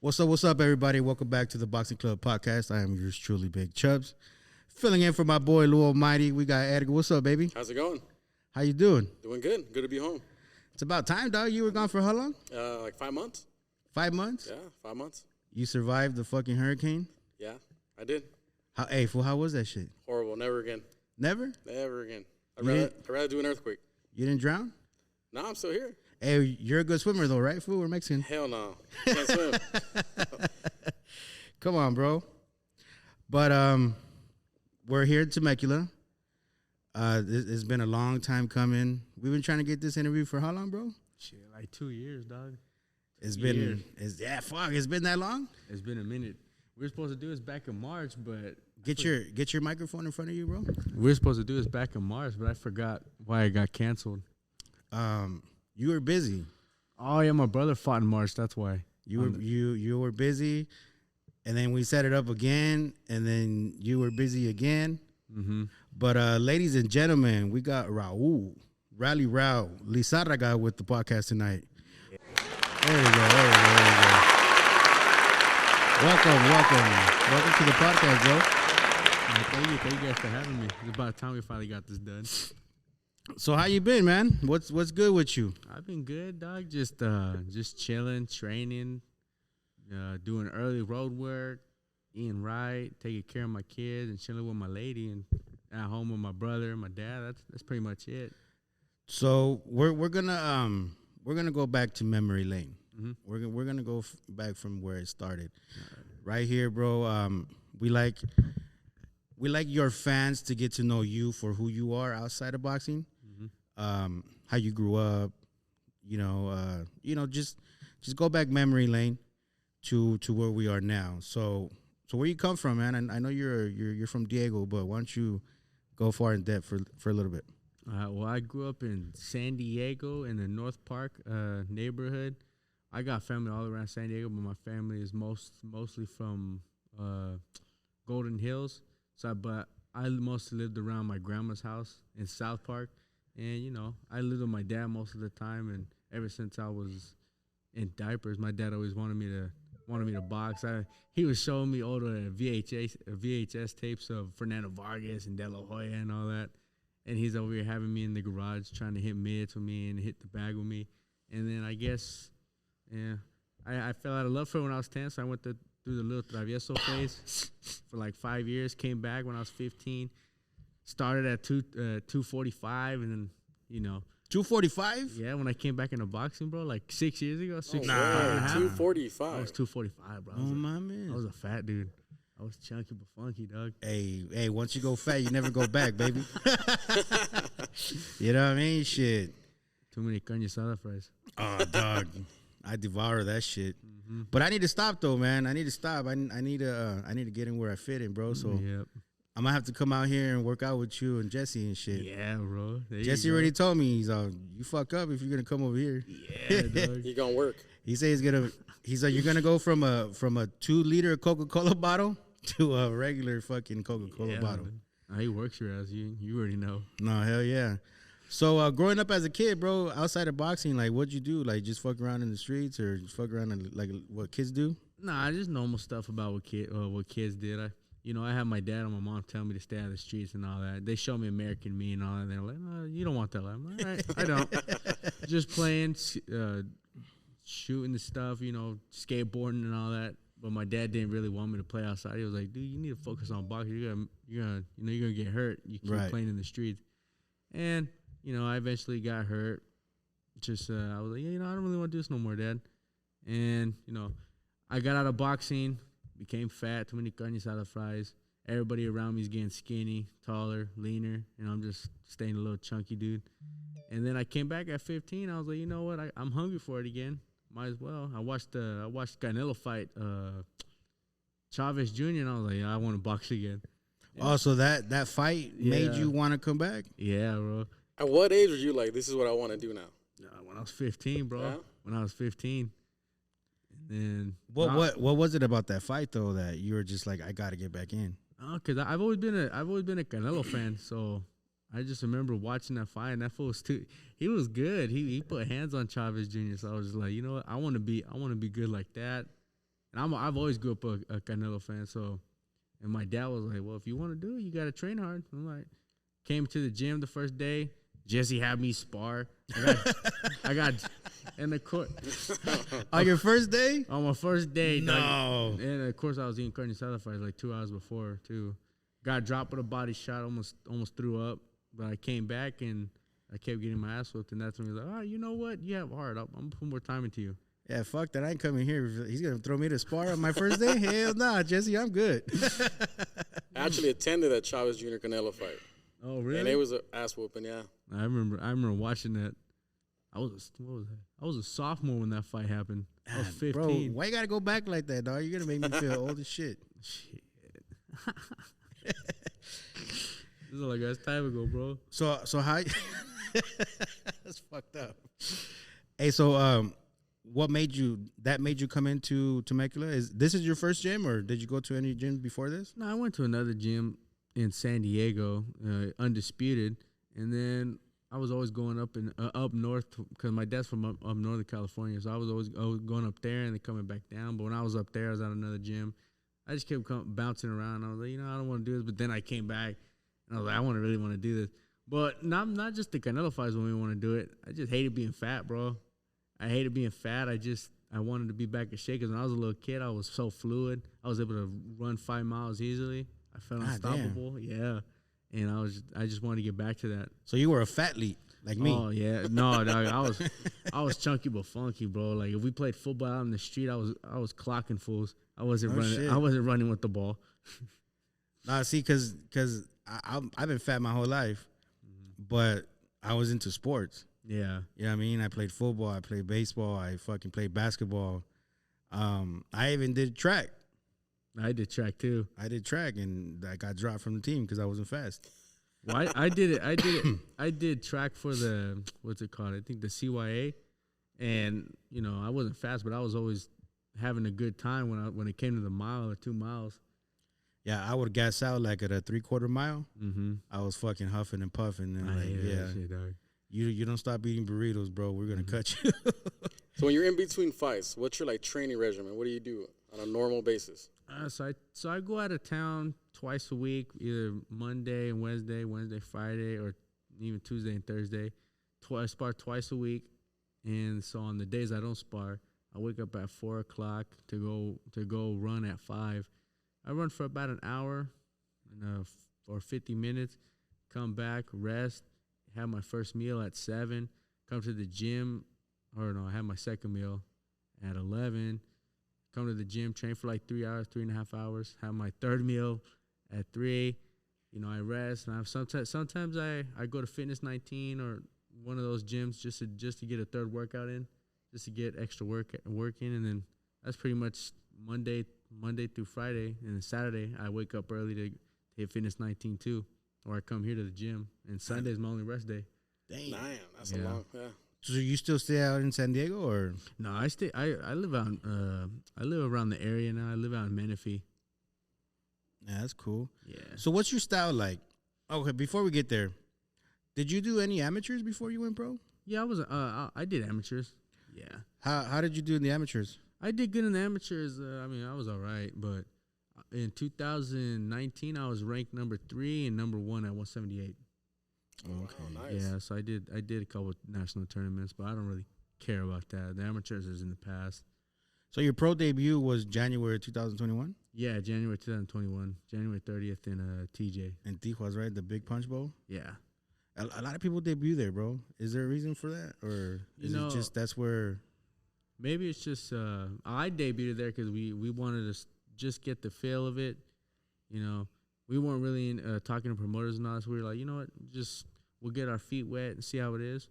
What's up, everybody? Welcome back to the Boxing Club podcast. I am yours truly, Big Chubbs. Filling in for my boy, Lou Almighty. We got Edgar. What's up, baby? How's it going? How you doing? Doing good. Good to be home. It's about time, dog. You were gone for how long? Like 5 months. 5 months? Yeah, 5 months. You survived the fucking hurricane? Yeah, I did. Fool, how was that shit? Horrible. Never again. Never? Never again. You I'd rather do an earthquake. You didn't drown? No, I'm still here. Hey, you're a good swimmer, though, right, fool? We're Mexican. Hell no. Can't swim. Come on, bro. But we're here in Temecula. It's been a long time coming. We've been trying to get this interview for how long, bro? Shit, like 2 years, dog. It's been that long? It's been a minute. We were supposed to do this back in March, but Get your microphone in front of you, bro. we were supposed to do this back in March, but I forgot why it got canceled. You were busy. Oh yeah, my brother fought in March. That's why. You were busy, and then we set it up again, and then you were busy again. Mm-hmm. But ladies and gentlemen, we got RAUL LIZARRAGA with the podcast tonight. There we go. Welcome to the podcast, bro. Thank you guys for having me. It's about time we finally got this done. So how you been, man? What's good with you? I've been good, dog. Just chilling, training, doing early road work, eating right, taking care of my kids, and chilling with my lady, and at home with my brother and my dad. That's pretty much it. So we're gonna go back to memory lane. Mm-hmm. We're gonna go back from where it started, right here, bro. We like your fans to get to know you for who you are outside of boxing. Mm-hmm. How you grew up, just go back memory lane to where we are now. So where you come from, man? And I know you're from Diego, but why don't you go far in depth for a little bit? Well, I grew up in San Diego in the North Park neighborhood. I got family all around San Diego, but my family is mostly from Golden Hills. But I mostly lived around my grandma's house in South Park, and I lived with my dad most of the time. And ever since I was in diapers, my dad always wanted me to box. He was showing me older VHS tapes of Fernando Vargas and De La Hoya and all that. And he's over here having me in the garage trying to hit mids with me and hit the bag with me. And then I guess, I fell out of love for it when I was 10, so I went through the little travieso phase for like 5 years. Came back when I was 15. Started at 245, and then 245? Yeah, when I came back into boxing, bro, like 6 years ago. 245. I was 245, bro. Oh, my man. I was a fat dude. I was chunky but funky, dog. Hey, once you go fat, you never go back, baby. You know what I mean? Shit. Too many carne asada fries. Oh, dog. I devour that shit. Mm-hmm. But I need to stop, though, man. I need to stop. I need to get in where I fit in, bro. So Yep. I'm going to have to come out here and work out with you and Jesse and shit. Yeah, bro. Jesse already told me, you fuck up if you're going to come over here. Yeah, dog. You gonna work. He said he's like, you're going to go from a 2-liter Coca-Cola bottle to a regular fucking Coca-Cola bottle. He works your ass. You already know. No, hell yeah. So growing up as a kid, bro, outside of boxing, like what'd you do? Like just fuck around in the streets or just fuck around like what kids do? Nah, just normal stuff about what kids did. I had my dad and my mom tell me to stay out of the streets and all that. They show me American Me and all that. They're like, no, you don't want that life. I'm like, all right, I don't. Just playing, shooting the stuff, skateboarding and all that. But my dad didn't really want me to play outside. He was like, dude, you need to focus on boxing. You're gonna get hurt. You keep playing in the streets. And I eventually got hurt. I was like, I don't really want to do this no more, Dad. And I got out of boxing, became fat, too many carne asada fries. Everybody around me is getting skinny, taller, leaner, and I'm just staying a little chunky dude. And then I came back at 15. I was like, you know what? I'm hungry for it again. Might as well. I watched Canelo fight Chavez Jr. and I was like, I want to box again. Oh, so that fight made you want to come back? Yeah, bro. At what age were you like, this is what I want to do now? When I was 15, bro. Yeah? When I was 15. And then what was it about that fight though that you were just like, I gotta get back in? Because I've always been a Canelo fan, so I just remember watching that fight, and that fool was he was good. He put hands on Chavez Jr. So I was just like, you know what, I want to be good like that. And I've always grew up a Canelo fan. So, and my dad was like, well, if you want to do it, you got to train hard. I'm like, came to the gym the first day. Jesse had me spar. I got in the court. On your first day? On my first day. No. And of course, I was eating carne asada fries like 2 hours before, too. Got dropped with a body shot, almost threw up. But I came back and I kept getting my ass whooped. And that's when he was like, oh, you know what? You have heart. I'm going to put more time into you. Yeah, fuck that. I ain't coming here. He's going to throw me to spar on my first day? Hell nah, Jesse, I'm good. I actually attended that Chavez Jr. Canelo fight. Oh, really? And it was an ass whooping, yeah. I remember watching that. What was that? I was a sophomore when that fight happened. I was 15. Bro, why you got to go back like that, dog? You're going to make me feel old as shit. Shit. This is like a time ago, bro. So how... That's fucked up. Hey, so what made you come into Temecula? This is your first gym, or did you go to any gyms before this? No, I went to another gym in San Diego, Undisputed, and then I was always going up north because my dad's from up northern California, so I was always going up there and then coming back down. But when I was up there, I was at another gym. I just kept bouncing around. I was like, I don't want to do this. But then I came back and I was like, I really want to do this. But not just the Canelo fights when we want to do it. I just hated being fat, bro. I hated being fat. I wanted to be back in shape because when I was a little kid, I was so fluid. I was able to run 5 miles easily. I felt unstoppable. Damn. Yeah. And I just wanted to get back to that. So you were a fatleet like me. Oh yeah. No, dog, I was chunky but funky, bro. Like if we played football out in the street, I was clocking fools. I wasn't running. Shit. I wasn't running with the ball. Nah, see, cause I've been fat my whole life, but I was into sports. Yeah. You know what I mean? I played football, I played baseball, I fucking played basketball. I even did track. I did track too. I did track, and I got dropped from the team because I wasn't fast. Well, I did it. I did track for the, what's it called? I think the CYA, and I wasn't fast, but I was always having a good time when it came to the mile or 2 miles. Yeah, I would gas out like at a 3/4 mile. Mm-hmm. I was fucking huffing and puffing, and That shit, dog. You don't stop eating burritos, bro. We're gonna cut you. So when you're in between fights, what's your training regimen? What do you do on a normal basis? So I go out of town twice a week, either Monday and Wednesday, Friday, or even Tuesday and Thursday. I spar twice a week, and so on the days I don't spar, I wake up at 4 o'clock to go run at 5. I run for about an hour, or 50 minutes. Come back, rest, have my first meal at 7. Come to the gym, I have my second meal at 11. Come to the gym, train for like 3 hours, 3.5 hours. Have my third meal at 3. I rest. And sometimes I go to Fitness 19 or one of those gyms just to get a third workout in, just to get extra work in. And then that's pretty much Monday through Friday. And then Saturday, I wake up early to hit Fitness 19 too, or I come here to the gym. And Sunday's my only rest day. Damn, that's a long, yeah. So you still stay out in San Diego, or? No, I live out. I live around the area now. I live out in Menifee. Yeah, that's cool. Yeah. So what's your style like? Okay, before we get there, did you do any amateurs before you went pro? Yeah, I did amateurs. Yeah. How did you do in the amateurs? I did good in the amateurs. I was all right, but in 2019, I was ranked number 3 and number 1 at 178. Okay. Wow, nice. Yeah, so I did a couple of national tournaments, but I don't really care about that. The amateurs is in the past. So your pro debut was January 2021? Yeah, January 2021, January 30th in TJ. In Tijuas, right? The Big Punch Bowl? Yeah. A lot of people debut there, bro. Is there a reason for that? Or is it just that's where... Maybe it's just I debuted there because we wanted to just get the feel of it. We weren't really talking to promoters and all this. We were like, you know what, we'll get our feet wet and see how it is.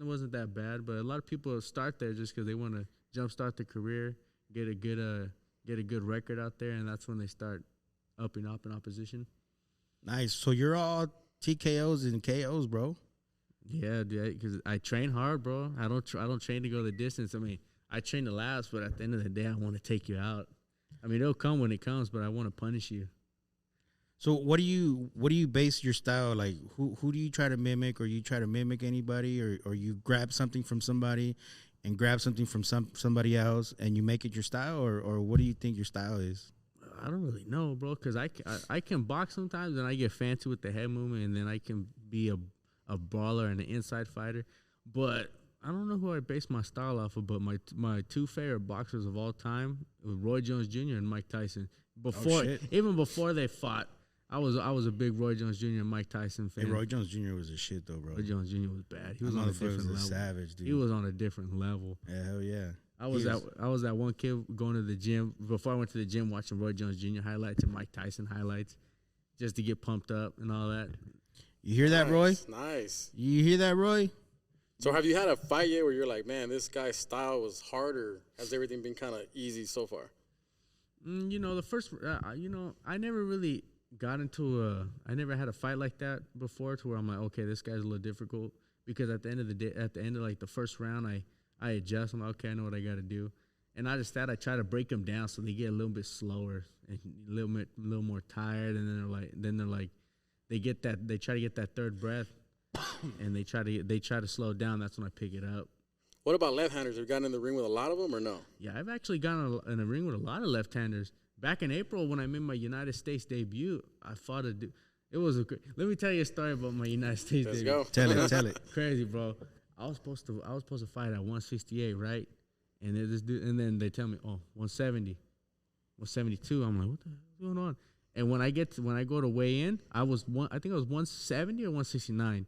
It wasn't that bad. But a lot of people start there just because they want to jumpstart their career, get a good record out there, and that's when they start upping up in opposition. Nice. So you're all TKOs and KOs, bro. Yeah, because I train hard, bro. I don't train to go the distance. I train to last, but at the end of the day, I want to take you out. It'll come when it comes, but I want to punish you. So what do you base your style, like who do you try to mimic, or you try to mimic anybody, or you grab something from somebody and grab something from somebody else and you make it your style, or what do you think your style is? I don't really know, bro, because I can box sometimes and I get fancy with the head movement, and then I can be a brawler and an inside fighter. But I don't know who I base my style off of, but my two favorite boxers of all time were Roy Jones Jr. and Mike Tyson. Even before they fought, I was a big Roy Jones Jr. and Mike Tyson fan. Hey, Roy Jones Jr. was a shit though, bro. Roy Jones Jr. was bad. He was on a different level. Savage, dude. He was on a different level. Yeah, hell yeah. I was that one kid going to the gym before I went to the gym watching Roy Jones Jr. highlights and Mike Tyson highlights just to get pumped up and all that. You hear that, Roy? Nice. You hear that, Roy? So have you had a fight yet where you're like, man, this guy's style was harder? Has everything been kind of easy so far? The first, I never really got into I never had a fight like that before to where I'm like, okay, this guy's a little difficult, because at the end of the day, at the end of like the first round, I adjust. I'm like, okay, I know what I got to do. And I try to break them down so they get a little bit slower and a little more tired. And then they're like, they try to get that third breath, and they try to slow it down. That's when I pick it up. What about left-handers? Have you gotten in the ring with a lot of them or no? Yeah, I've actually gotten in a ring with a lot of left-handers. Back in April when I made my United States debut, I fought a dude. Let me tell you a story about my United States debut. Let's go. Tell it. Crazy, bro. I was supposed to fight at 168, right? And then this dude, and then they tell me, 170, 172. I'm like, what the hell is going on? And when I go to weigh in, I think I was 170 or 169.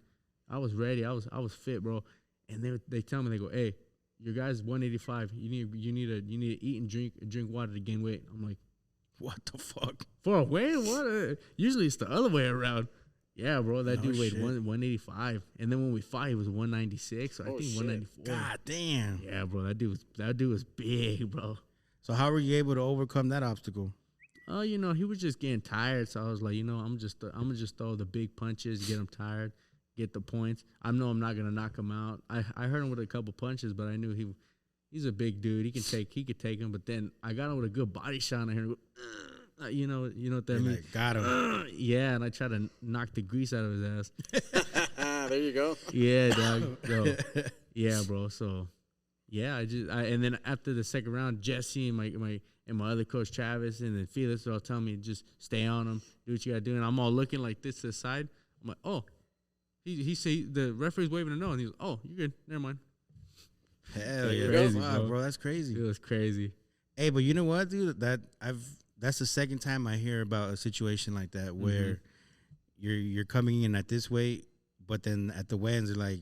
I was ready. I was fit, bro. And they tell me, they go, hey, your guy's 185. You need to eat and drink water to gain weight. I'm like, what the fuck? For a weigh? What? Usually it's the other way around. Yeah, bro, that dude weighed 185, and then when we fought, he was 196. So I think 194. God damn. Yeah, bro, that dude was big, bro. So how were you able to overcome that obstacle? Oh, he was just getting tired. So I was like, I'm gonna just throw the big punches, get him tired, get the points. I know I'm not gonna knock him out. I hurt him with a couple punches, but I knew he's a big dude. He could take him. But then I got him with a good body shot, and I heard him go, you know what that means? Like, got him. Yeah, and I tried to knock the grease out of his ass. There you go. Yeah, dog. So, yeah, bro. So, yeah, and then after the second round, Jesse and my other coach Travis and then Felix were all telling me just stay on him, do what you gotta do, and I'm all looking like this to the side. I'm like, oh, he said the referee's waving a no, and he's like, oh, you're good, never mind. Hell yeah, crazy, bro. That's crazy. It was crazy. Hey, but you know what, dude? That's the second time I hear about a situation like that where you're coming in at this weight, but then at the weigh-ins they're like,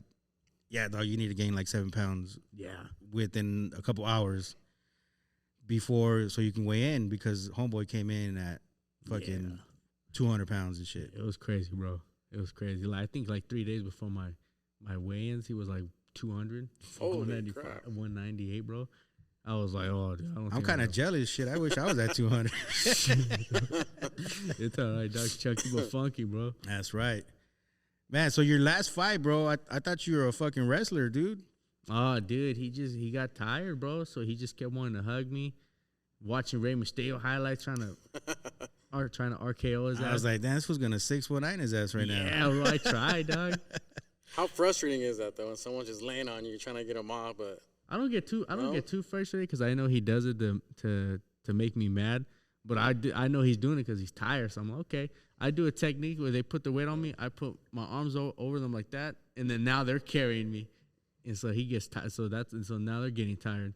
yeah, dog, you need to gain like 7 pounds. Yeah. Within a couple hours before, so you can weigh in, because homeboy came in at fucking 200 pounds and shit. It was crazy, bro. It was crazy. Like I think like 3 days before my weigh-ins, he was like 200, 198, bro. I was like, oh, dude, I'm kind of jealous. Shit, I wish I was at 200. It's all right, Dr. Chuck. You were funky, bro. That's right. Man, so your last fight, bro, I thought you were a fucking wrestler, dude. Oh, dude, he got tired, bro. So he just kept wanting to hug me. Watching Rey Mysterio highlights, trying to RKO his ass. I was like, damn, this was going to 619 his ass right now. Yeah, bro, I tried, dog. How frustrating is that, though, when someone's just laying on you, you're trying to get them off, but... I don't get too frustrated because I know he does it to make me mad. But I know he's doing it because he's tired. So I'm like, okay. I do a technique where they put the weight on me. I put my arms over them like that, and then now they're carrying me, and so he gets tired. So now they're getting tired.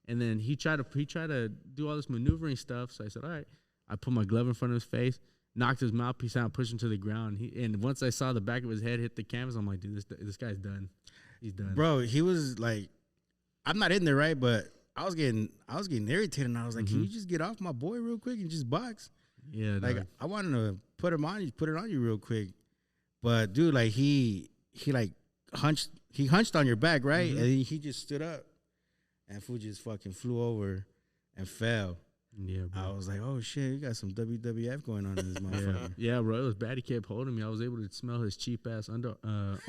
And then he tried to do all this maneuvering stuff. So I said, all right. I put my glove in front of his face, knocked his mouthpiece out, pushed him to the ground. And once I saw the back of his head hit the canvas, I'm like, dude, this guy's done. He's done. Bro, he was like, I'm not in there, right? But I was getting irritated, and I was like, can you just get off my boy real quick and just box? Yeah, like dog. I wanted to put it on you real quick. But dude, like he like hunched on your back, right? And then he just stood up, and fool just fucking flew over and fell. Yeah, bro. I was like, oh shit, you got some WWF going on in this motherfucker. Yeah, bro, it was bad. He kept holding me. I was able to smell his cheap ass Arm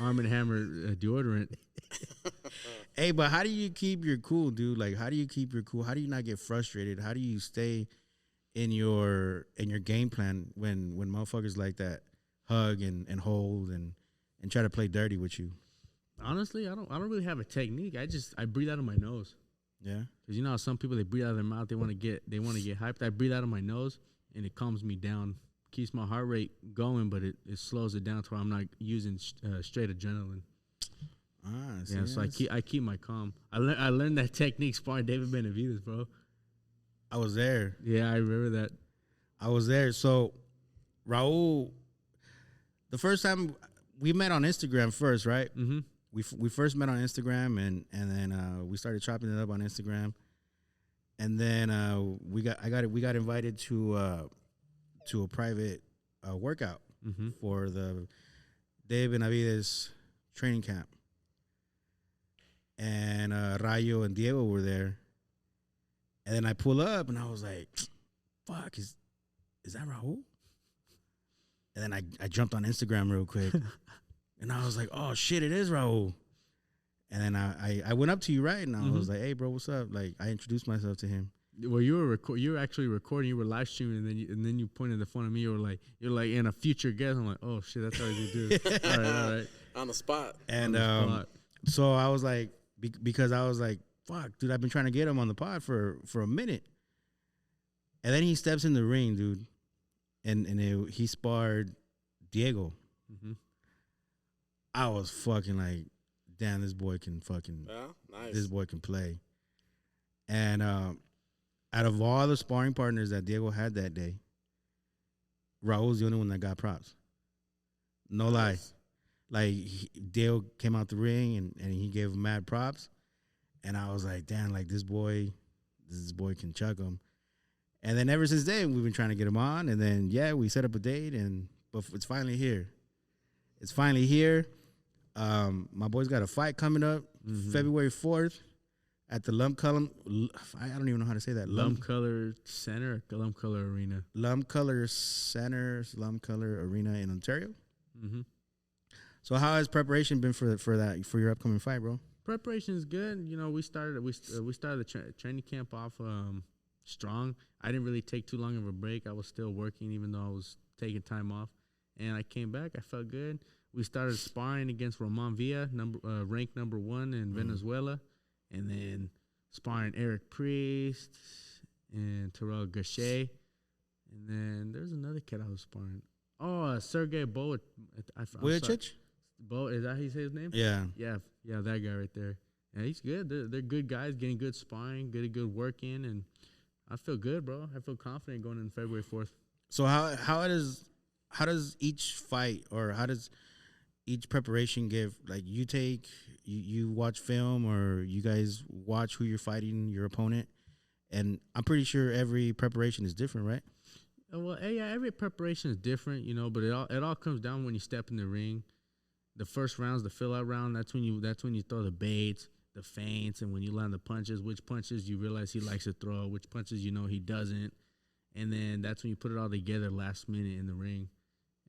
& Hammer deodorant. Hey, but how do you keep your cool, dude? Like, how do you keep your cool? How do you not get frustrated? How do you stay in your game plan when motherfuckers like that hug and hold and try to play dirty with you? Honestly, I don't really have a technique. I breathe out of my nose. Yeah. Because you know how some people, they breathe out of their mouth, they want to get hyped. I breathe out of my nose, and it calms me down, keeps my heart rate going, but it slows it down to where I'm not using straight adrenaline. Yeah, so I keep my calm. I learned that technique sparring David Benavidez, bro. I was there. Yeah, I remember that. I was there. So Raul, the first time we met on Instagram first, right? Mm-hmm. We first met on Instagram, and then we started chopping it up on Instagram, and then we got invited to a private workout for the David Benavidez training camp, and Rayo and Diego were there, and then I pull up and I was like, "Fuck, is that Raul?" And then I jumped on Instagram real quick, and I was like, "Oh shit, it is Raul." And then I went up to you, right, and I was like, "Hey, bro, what's up?" Like, I introduced myself to him. Well, you were actually recording. You were live streaming, and then you pointed the phone at me. You're like in a future guest. I'm like, oh shit, that's how you do it. all right. On the spot. And so I was like, because I was like, fuck, dude, I've been trying to get him on the pod for a minute. And then he steps in the ring, dude, and he sparred Diego. Mm-hmm. I was fucking like, damn, this boy can fucking, nice. This boy can play. And out of all the sparring partners that Diego had that day, Raul was the only one that got props. No lie. Like, Diego came out the ring and he gave him mad props. And I was like, damn, like this boy can chuck him. And then ever since then, we've been trying to get him on. And then, yeah, we set up a date, but it's finally here. It's finally here. My boy's got a fight coming up February 4th at the Lump Color. I don't even know how to say that. Lump Color Center, or Lump Color Arena. Lump Color Center, Lump Color Arena in Ontario. Mm-hmm. So how has preparation been for your upcoming fight, bro? Preparation is good. You know, we started the training camp off strong. I didn't really take too long of a break. I was still working, even though I was taking time off. And I came back. I felt good. We started sparring against Roman Villa, ranked number 1 in Venezuela, and then sparring Eric Priest and Terrell Gachet. And then there's another kid I was sparring. Oh, Sergey Bo. Vujicic? Bo, is that how you say his name? Yeah, that guy right there. Yeah, he's good. They're good guys, getting good sparring, getting good work in, and I feel good, bro. I feel confident going in February 4th. So how does each fight, or how does each preparation give? Like, you watch film, or you guys watch who you're fighting, your opponent, and I'm pretty sure every preparation is different, right? Well, yeah, every preparation is different, you know, but it all comes down when you step in the ring. The first round's the fill-out round. That's when you throw the baits, the feints, and when you land the punches, which punches you realize he likes to throw, which punches you know he doesn't, and then that's when you put it all together last minute in the ring.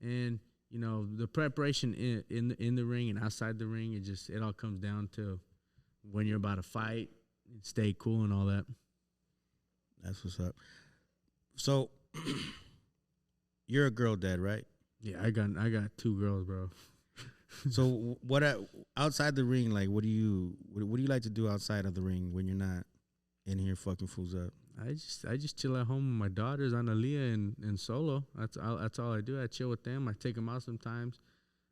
And you know, the preparation in the ring and outside the ring, it all comes down to when you're about to fight, stay cool and all that. That's what's up. So you're a girl dad, right? Yeah, I got 2 girls, bro. So outside the ring, like, what do you like to do outside of the ring when you're not in here fucking fools up? I just chill at home with my daughters, Analia and Solo. That's all I do. I chill with them. I take them out sometimes.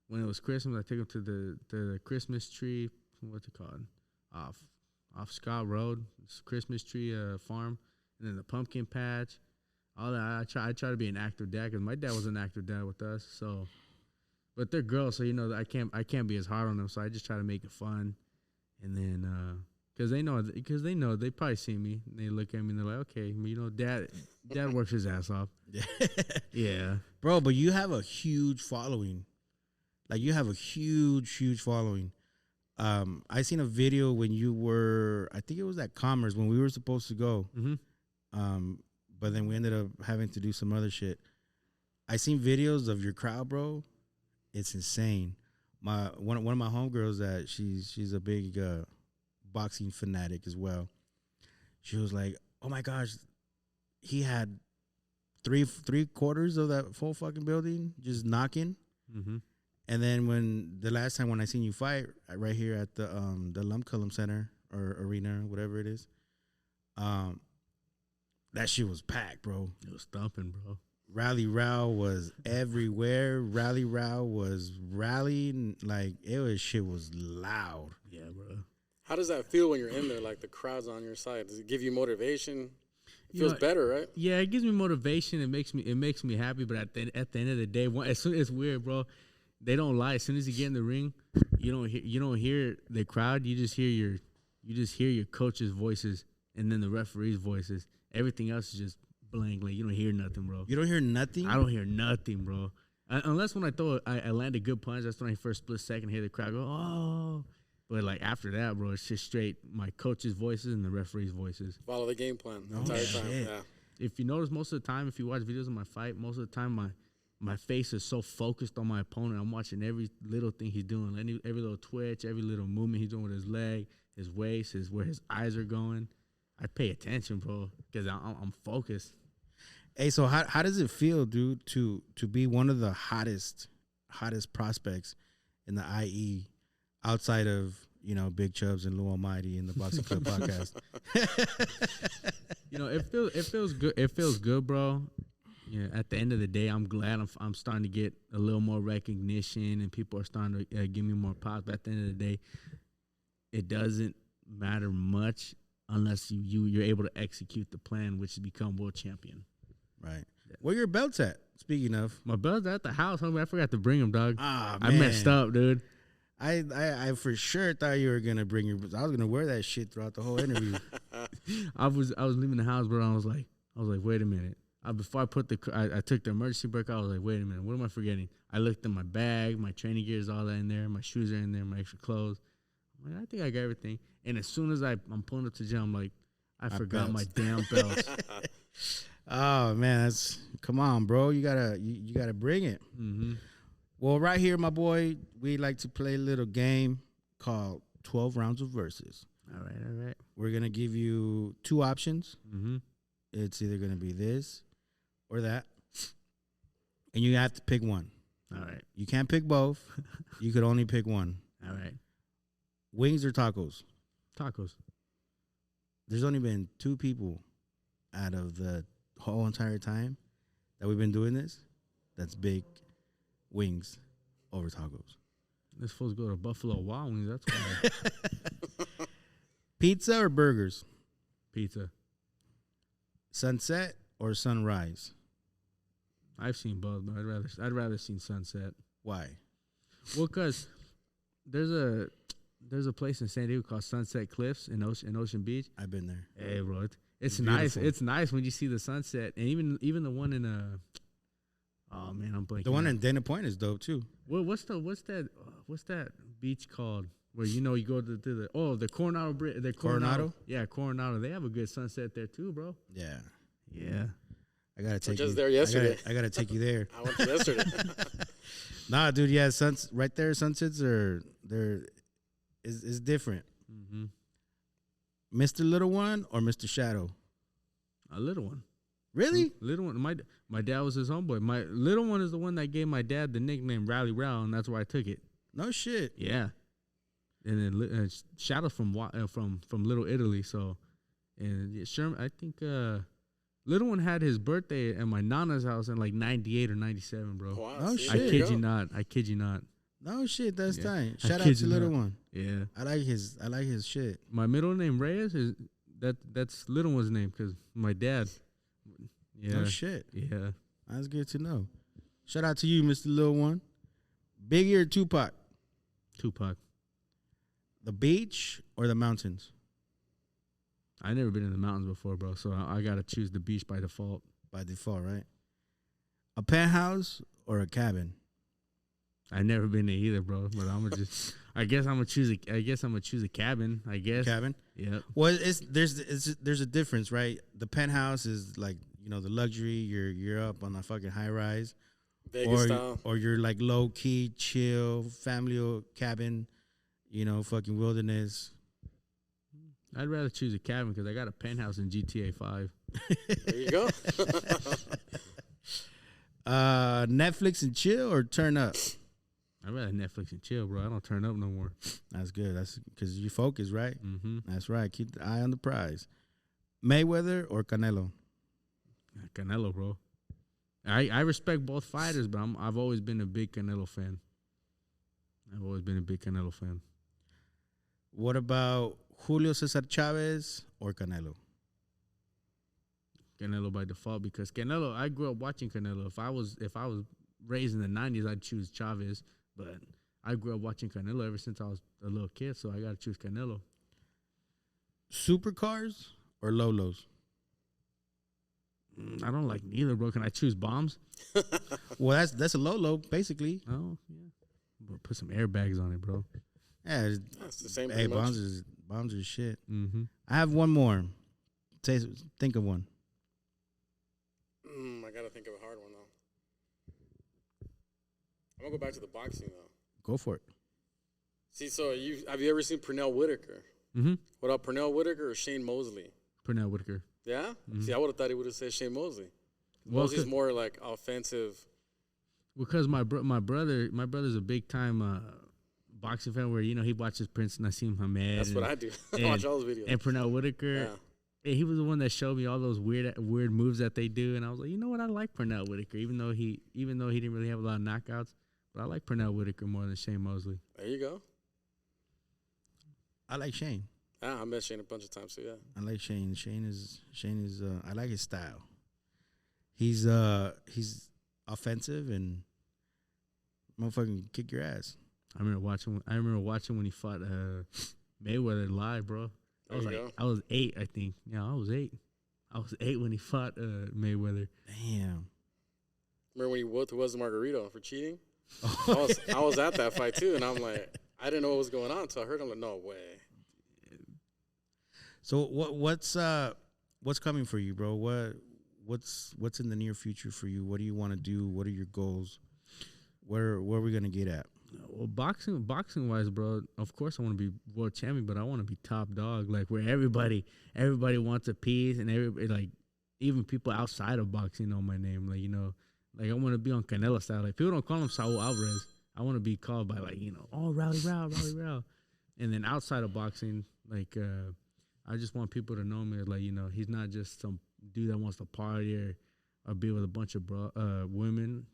When it was Christmas, I take them to the Christmas tree. What's it called? Off Scott Road. It's Christmas tree farm, and then the pumpkin patch. All that. I try to be an active dad because my dad was an active dad with us. So, but they're girls, so you know I can't be as hard on them. So I just try to make it fun, and then. Because they know they probably see me. And they look at me and they're like, okay, you know, dad works his ass off. Yeah. Bro, but you have a huge following. Like, you have a huge following. I seen a video when you were, I think it was at Commerce when we were supposed to go. Mm-hmm. But then we ended up having to do some other shit. I seen videos of your crowd, bro. It's insane. One of my homegirls that she's a big boxing fanatic as well. She was like, "Oh my gosh, he had three quarters of that full fucking building just knocking." Mm-hmm. And then when the last time when I seen you fight right here at the Lumculum Center or arena, whatever it is, that shit was packed, bro. It was thumping, bro. Rally Row was everywhere. Rally Row was rallying like shit was loud. Yeah, bro. How does that feel when you're in there? Like the crowd's on your side. Does it give you motivation? It feels better, right? Yeah, it gives me motivation. It makes me happy. But at the end of the day, it's weird, bro. They don't lie. As soon as you get in the ring, you don't hear the crowd. You just hear your coach's voices and then the referee's voices. Everything else is just blank. Like you don't hear nothing, bro. You don't hear nothing? I don't hear nothing, bro. Unless when I land a good punch, that's when I first split second hear the crowd go, oh. But like after that, bro, it's just straight my coach's voices and the referee's voices. Follow the game plan the entire time. Yeah. If you notice, most of the time, if you watch videos of my fight, most of the time my face is so focused on my opponent. I'm watching every little thing he's doing, every little twitch, every little movement he's doing with his leg, his waist, where his eyes are going. I pay attention, bro, because I'm focused. Hey, so how does it feel, dude, to be one of the hottest prospects in the IE outside of, Big Chubbs and Lou Almighty in the Boxing Club podcast? It feels good. It feels good, bro. Yeah, at the end of the day, I'm glad I'm starting to get a little more recognition and people are starting to give me more props. But at the end of the day, it doesn't matter much unless you're able to execute the plan, which is become world champion. Right. Where your belts at? Speaking of, my belt's at the house, homie. I forgot to bring them, dog. Ah, I messed up, dude. I for sure thought you were gonna bring your. I was gonna wear that shit throughout the whole interview. I was leaving the house, bro. I was like, wait a minute. Before I took the emergency brake, I was like, wait a minute, what am I forgetting? I looked in my bag, my training gear is all that in there, my shoes are in there, my extra clothes. I'm like, I think I got everything. And as soon as I'm pulling up to the gym, I'm like, I forgot my damn belts. Oh man, come on, bro. You gotta bring it. Mm-hmm. Well, right here, my boy, we like to play a little game called 12 Rounds of Verses. All right. We're gonna give you two options. Mm-hmm. It's either gonna be this or that, and you have to pick one. All right. You can't pick both. You could only pick one. All right. Wings or tacos? Tacos. There's only been two people out of the whole entire time that we've been doing this that's big wings over tacos. This fool's go to Buffalo Wild Wings. That's why. Pizza or burgers? Pizza. Sunset or sunrise? I've seen both, but I'd rather seen sunset. Why? Well, cause there's a place in San Diego called Sunset Cliffs in Ocean Beach. I've been there. Hey, bro, it's beautiful. nice. It's nice when you see the sunset, and even the one in oh man, I'm blanking. The one in Dana Point is dope too. What's that beach called? Where you go to the Coronado Bridge. The Coronado? Yeah, Coronado. They have a good sunset there too, bro. Yeah. Yeah. I gotta take just you there yesterday. I gotta take you there. I went yesterday. Nah, dude. Yeah, right there. Sunsets is different. Mm-hmm. Mr. Little One or Mr. Shadow? A little one. Really? Little one. My dad was his homeboy. My little one is the one that gave my dad the nickname Rally Row, and that's where I took it. No shit. Yeah. And then Shadow from Little Italy. So, and Sherman, I think Little One had his birthday at my nana's house in like 98 or 97, bro. Wow, No see, shit. I there kid go. you not. I kid you not. No shit. That's tight. I Shout out kid to you Little not. One. Yeah. I like his shit. My middle name Reyes that's Little One's name because my dad. Yeah. No shit. Yeah. That's good to know. Shout out to you, Mr. Little One. Biggie or Tupac? Tupac. The beach or the mountains? I never been in the mountains before, bro. So I gotta choose the beach by default. By default, right? A penthouse or a cabin? I never been there either, bro. But I guess I'm gonna choose a cabin. I guess. Cabin? Yep. Well, there's a difference, right? The penthouse is like, the luxury. You're up on a fucking high rise, Vegas style. or you're like low key, chill, family cabin. Fucking wilderness. I'd rather choose a cabin because I got a penthouse in GTA 5. There you go. Netflix and chill or turn up? I'd rather Netflix and chill, bro. I don't turn up no more. That's good. That's because you focus, right? Mm-hmm. That's right. Keep the eye on the prize. Mayweather or Canelo? Canelo, bro. I respect both fighters, but I've always been a big Canelo fan. What about Julio Cesar Chavez or Canelo? Canelo by default because Canelo. I grew up watching Canelo. If I was raised in the '90s, I'd choose Chavez. But I grew up watching Canelo ever since I was a little kid, so I got to choose Canelo. Supercars or Lolos? I don't like neither, bro. Can I choose bombs? Well, that's a Lolo, basically. Oh, yeah. Bro, put some airbags on it, bro. Yeah, That's the same. hey, Pretty much. bombs is shit. Mm-hmm. I have one more. Think of one. I gotta think of a hard one though. I'm gonna go back to the boxing though. Go for it. See, so have you ever seen Pernell Whitaker? Mm-hmm. What about Pernell Whitaker or Shane Mosley? Pernell Whitaker. Yeah. Mhm. See, I would have thought he would have said Shane Mosley. Well, Mosley's more like offensive. Because my brother's a big time boxing fan. Where he watches Prince Nassim Hamed. That's what I do. I watch all those videos. And Pernell Whitaker. Yeah. And he was the one that showed me all those weird moves that they do, and I was like, you know what, I like Pernell Whitaker, even though he didn't really have a lot of knockouts, but I like Pernell Whitaker more than Shane Mosley. There you go. I like Shane. I met Shane a bunch of times too. Yeah. I like Shane. Shane is. I like his style. He's offensive and motherfucking kick your ass. I remember watching when he fought Mayweather live, bro. I was 8, I think. Yeah, I was 8. I was 8 when he fought Mayweather. Damn. Remember when he whooped the Margarito for cheating? I was at that fight too, and I'm like, I didn't know what was going on until I heard him. Like, no way. So what's coming for you, bro? What's in the near future for you? What do you want to do? What are your goals? Where are we gonna get at? Well, boxing wise, bro. Of course, I want to be world champion, but I want to be top dog, like where everybody wants a piece, and everybody, like even people outside of boxing know my name. Like I want to be on Canelo style. Like people don't call him Saul Alvarez. I want to be called by Rowdy Row. And then outside of boxing, like I just want people to know me. Like he's not just some dude that wants to party or be with a bunch of women.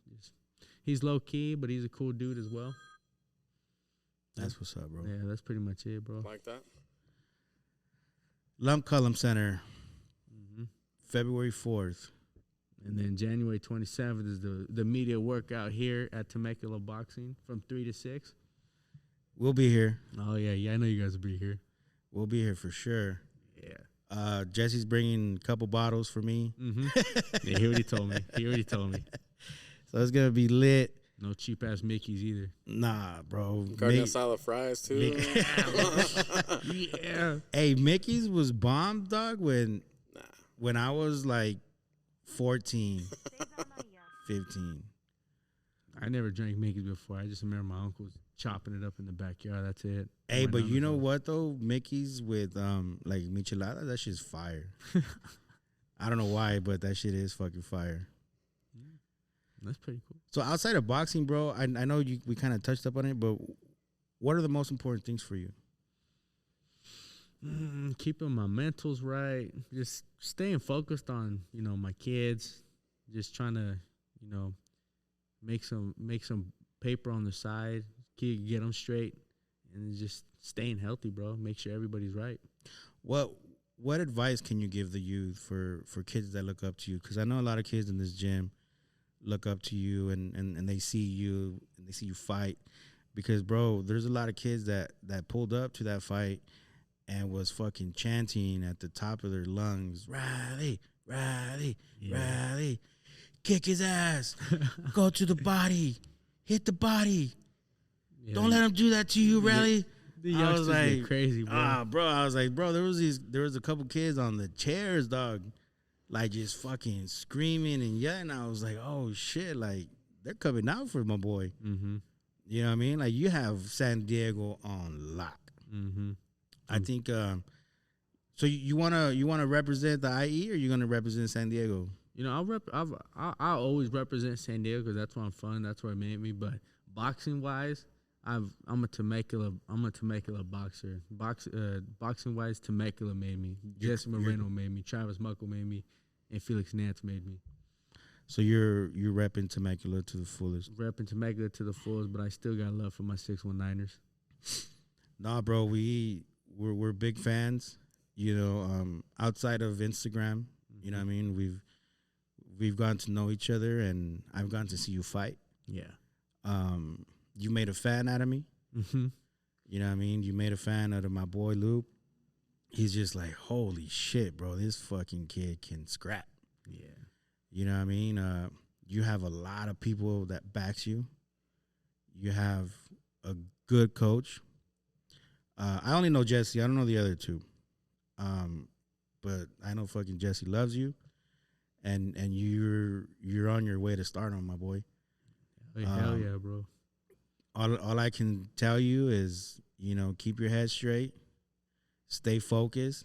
He's low key, but he's a cool dude as well. That's what's up, bro. Yeah, that's pretty much it, bro. Like that. Lump Column Center, Mm-hmm. February 4th. And then January 27th is the media workout here at Temecula Boxing from 3 to 6. We'll be here. Oh, yeah, I know you guys will be here. We'll be here for sure. Yeah. Jesse's bringing a couple bottles for me. Mm-hmm. Yeah, he already told me. So it's going to be lit. No cheap-ass Mickeys either. Nah, bro. Garden salad fries, too. Yeah. Hey, Mickey's was bomb, dog, when I was like 14, 15. I never drank Mickey's before. I just remember my uncles chopping it up in the backyard. That's it. Hey, but you know what, though? Mickey's with, like, michelada, that shit's fire. I don't know why, but that shit is fucking fire. That's pretty cool. So outside of boxing, bro, I know we kind of touched up on it, but what are the most important things for you? Keeping my mentals right, just staying focused on my kids, just trying to make some paper on the side, get them straight, and just staying healthy, bro. Make sure everybody's right. What advice can you give the youth for kids that look up to you? Because I know a lot of kids in this gym look up to you and they see you and they see you fight. Because, bro, there's a lot of kids that pulled up to that fight and was fucking chanting at the top of their lungs, Riley, kick his ass, go to the body, hit the body. Yeah, don't let him do that to you, Riley. I was like, crazy, bro. Bro, I was like, bro, there was a couple kids on the chairs, dog, like just fucking screaming and yelling. I was like, oh shit, like they're coming out for my boy. Mm-hmm. You know what I mean? Like you have San Diego on lock. Mm-hmm. I think. So you wanna represent the IE or you gonna represent San Diego? I'll always represent San Diego because that's where I'm from. That's where it made me. But boxing wise, I'm a Temecula boxer. Boxing wise, Temecula made me. Jesse Moreno made me. Travis Muckle made me, and Felix Nance made me. So you're repping Temecula to the fullest. Repping Temecula to the fullest, but I still got love for my 619ers. Nah, bro, we're big fans. You know, outside of Instagram, you know what I mean. We've gotten to know each other, and I've gotten to see you fight. Yeah. You made a fan out of me. Mm-hmm. You know what I mean? You made a fan out of my boy Luke. He's just like, holy shit, bro, this fucking kid can scrap. Yeah. You know what I mean? You have a lot of people that backs you. You have a good coach. I only know Jesse. I don't know the other two. But I know fucking Jesse loves you. And you're on your way to start on, my boy. Hell yeah, bro. All I can tell you is, you know, keep your head straight, stay focused,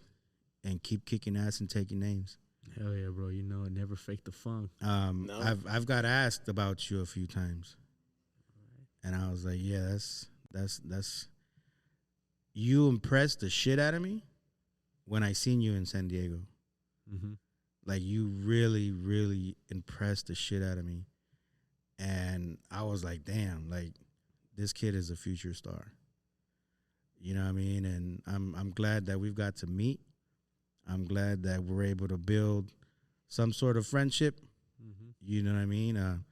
and keep kicking ass and taking names. Hell yeah, bro. You know, never fake the funk. No. I've got asked about you a few times, and I was like, yeah, that's you impressed the shit out of me when I seen you in San Diego. Mm-hmm. Like, you really, really impressed the shit out of me. And I was like, damn, like, this kid is a future star. You know what I mean? And I'm glad that we've got to meet. I'm glad that we're able to build some sort of friendship. Mm-hmm. You know what I mean?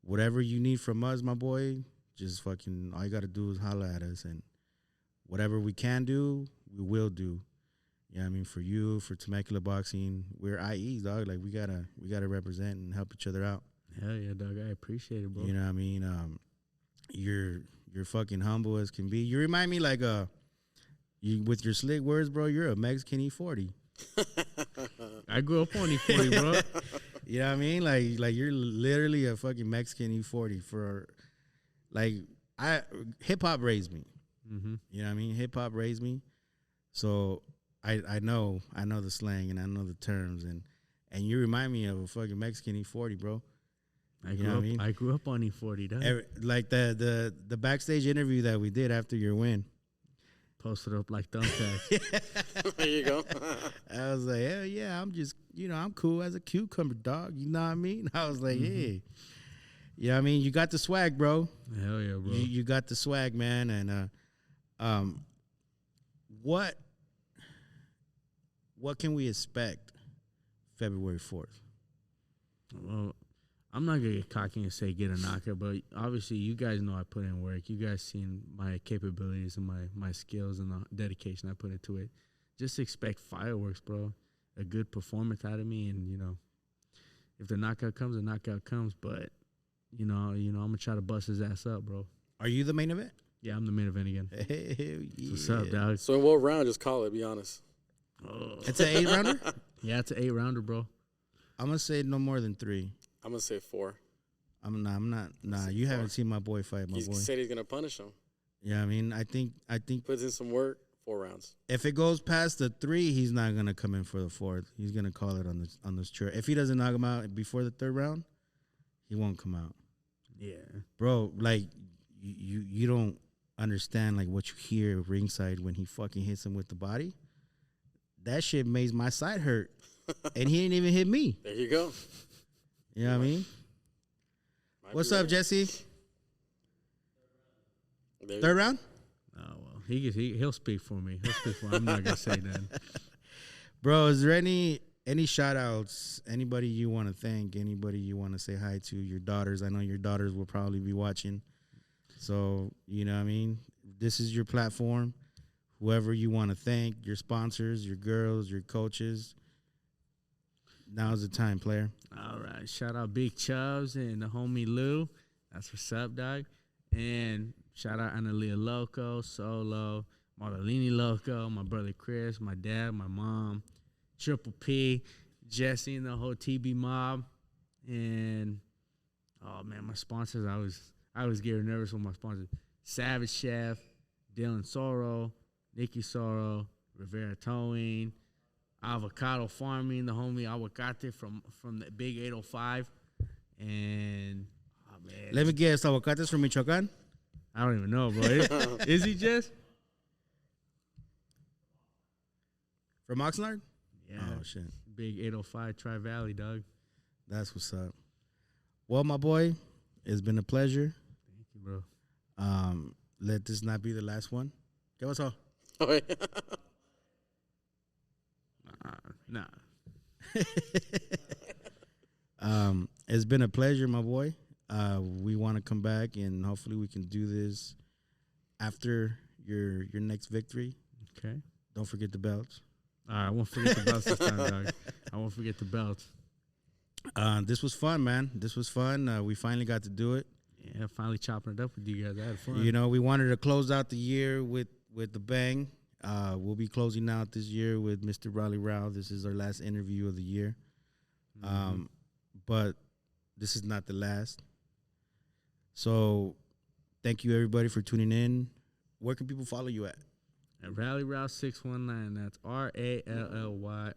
Whatever you need from us, my boy, just fucking, all you got to do is holler at us. And whatever we can do, we will do. You know what I mean? For you, for Temecula Boxing, we're IEs, dog. Like, we gotta represent and help each other out. Hell yeah, dog. I appreciate it, bro. You know what I mean? You're fucking humble as can be. You remind me like you with your slick words, bro. You're a Mexican E40. I grew up on E40, bro. You know what I mean? Like you're literally a fucking Mexican E40 for like hip hop raised me. Mm-hmm. You know what I mean? Hip hop raised me. So I know the slang and I know the terms and you remind me of a fucking Mexican E40, bro. I grew up on E40, dog. Like the backstage interview that we did after your win. Posted up like thumbtacks. There you go. I was like, hell yeah, I'm just, I'm cool as a cucumber, dog. You know what I mean? I was like, Mm-hmm. yeah. You know what I mean? You got the swag, bro. Hell yeah, bro. You got the swag, man. And what can we expect February 4th? Well, I'm not gonna get cocky and say get a knockout, but obviously you guys know I put in work. You guys seen my capabilities and my skills and the dedication I put into it. Just expect fireworks, bro. A good performance out of me, and if the knockout comes, the knockout comes. But I'm gonna try to bust his ass up, bro. Are you the main event? Yeah, I'm the main event again. Hell yeah. What's up, dog? So in what round? Just call it. Be honest. Oh. It's an 8-rounder? Yeah, it's an 8-rounder, bro. I'm gonna say no more than 3. I'm gonna say 4. I'm not. Nah, you haven't seen my boy fight, my He boy. said he's gonna punish him. Yeah, I mean, I think Puts in some work. 4 rounds. if it goes past the 3, he's not gonna come in for the 4th. He's gonna call it on this chair. If he doesn't knock him out before the 3rd round, he won't come out. Yeah. Bro, like you don't understand like what you hear ringside when he fucking hits him with the body. That shit makes my side hurt, and he didn't even hit me. There you go. You know what I mean? Might What's be up, right. Jesse? There 3rd round? Oh well, he'll speak for me. He'll speak for me. I'm not gonna say that. Bro, is there any shout outs? Anybody you want to thank? Anybody you want to say hi to? Your daughters. I know your daughters will probably be watching. So, you know what I mean? This is your platform. Whoever you want to thank, your sponsors, your girls, your coaches. Now's the time, player. All right. Shout out Big Chubbs and the homie Lou. That's what's up, dog. And shout out Analia Loco, Solo, Marlini Loco, my brother Chris, my dad, my mom, Triple P, Jesse and the whole TB mob. And oh man, my sponsors, I was getting nervous with my sponsors. Savage Chef, Dylan Sorrow, Nikki Sorrow, Rivera Towing, Avocado Farming, the homie Aguacate from the Big 805. And oh man. Let me guess. Aguacates from Michoacan? I don't even know, bro. Is he just? From Oxnard? Yeah. Oh, shit. Big 805 Tri-Valley, dog. That's what's up. Well, my boy, it's been a pleasure. Thank you, bro. Let this not be the last one. ¿Qué pasó? Oh, yeah. Nah. It's been a pleasure, my boy. We want to come back and hopefully we can do this after your next victory. Okay. Don't forget the belts. All right, I won't forget the belts this time, dog. I won't forget the belts. This was fun, man. This was fun. We finally got to do it. Yeah, finally chopping it up with you guys. I had fun. You know, we wanted to close out the year with the bang. We'll be closing out this year with Mr. RAUL. This is our last interview of the year. But this is not the last. So thank you, everybody, for tuning in. Where can people follow you at? At RAUL 619. That's RALLYRAL.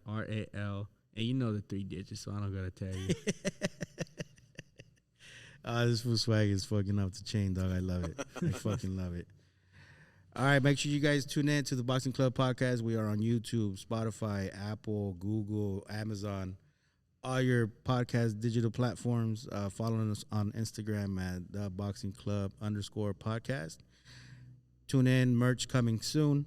And you know the 3 digits, so I don't gotta tell you. This fool swag is fucking up the chain, dog. I love it. I fucking love it. All right, make sure you guys tune in to the Boxing Club podcast. We are on YouTube, Spotify, Apple, Google, Amazon, all your podcast digital platforms. Following us on Instagram at the Boxing Club _podcast. Tune in, merch coming soon.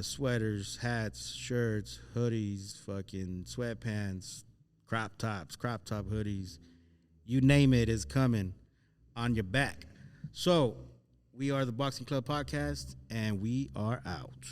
Sweaters, hats, shirts, hoodies, fucking sweatpants, crop top hoodies. You name it is coming on your back. So we are the Boxing Club podcast, and we are out.